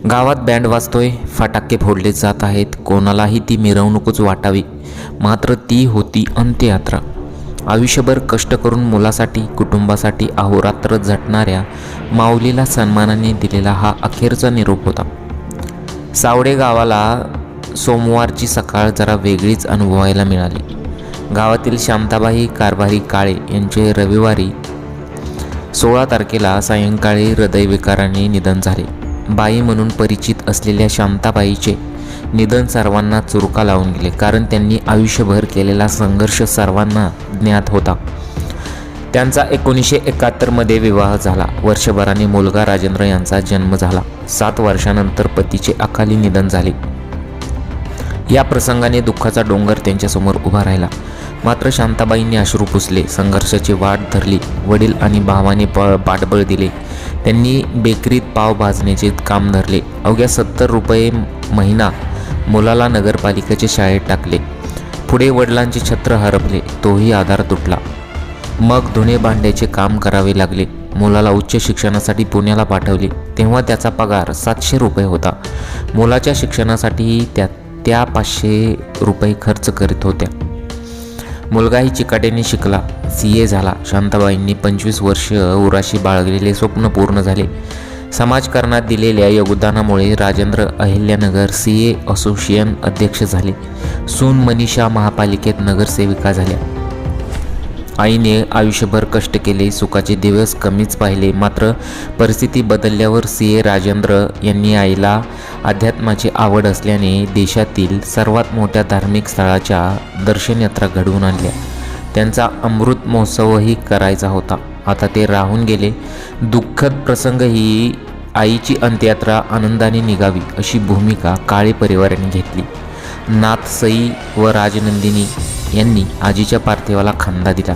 गावात बँड वाजतोय, फटाके फोडले जात आहेत. कोणालाही ती मिरवणूकच वाटावी, मात्र ती होती अंत्ययात्रा. आयुष्यभर कष्ट करून मुलासाठी, कुटुंबासाठी अहोरात्र झटणाऱ्या माऊलीला सन्मानाने दिलेला हा अखेरचा निरोप होता. सावडे गावाला सोमवारची सकाळ जरा वेगळीच अनुभवायला मिळाली. गावातील शांताबाई कारभारी काळे यांचे रविवारी 16 तारखेला सायंकाळी हृदयविकाराने निधन झाले. बाई म्हणून परिचित असलेल्या शांताबाईचे निधन सर्वांना चुरका लावून गेले, कारण त्यांनी आयुष्यभर केलेला संघर्ष सर्वांना ज्ञात होता. त्यांचा 1971 विवाह झाला. वर्षभराने मुलगा राजेंद्र यांचा जन्म झाला. 7 वर्षानंतर पतीचे अकाली निधन झाले. या प्रसंगाने दुःखाचा डोंगर त्यांच्यासमोर उभा राहिला. मात्र शांताबाईंनी अश्रू पुसले, संघर्षाची वाट धरली. वडील आणि भावाने पाठबळ दिले. त्यांनी बेकरीत पाव भाजण्याचे काम धरले. अवघ्या 70 रुपये महिना मुलाला नगरपालिकेच्या शाळेत टाकले. पुढे वडिलांचे छत्र हरपले, तोही आधार तुटला. मग धुणे भांड्याचे काम करावे लागले. मुलाला उच्च शिक्षणासाठी पुण्याला पाठवले, तेव्हा त्याचा पगार 700 रुपये होता. मुलाच्या शिक्षणासाठीही त्या 500 रुपये खर्च करीत होत्या. मुलगाही चिकाटीने शिकला, CA झाला. शांताबाईंनी 25 वर्ष उराशी बाळगलेले स्वप्न पूर्ण झाले. समाजकारणात दिलेल्या योगदानामुळे राजेंद्र अहिल्यानगर CA असोसिएशन अध्यक्ष झाले. सून मनीषा महापालिकेत नगरसेविका झाल्या. आईने आयुष्यभर कष्ट केले, सुखाचे दिवस कमीच पाहिले. मात्र परिस्थिती बदलल्यावर CA राजेंद्र यांनी आईला अध्यात्माची आवड असल्याने देशातील सर्वात मोठ्या धार्मिक स्थळाच्या दर्शनयात्रा घडवून आणल्या. त्यांचा अमृत महोत्सवही करायचा होता. आता ते राहून गेले. दुःखद प्रसंग ही आईची अंत्ययात्रा आनंदाने निघावी अशी भूमिका काळे परिवाराने घेतली. नाथ सई व राजनंदिनी यांनी आजीच्या पार्थिवाला खांदा दिला.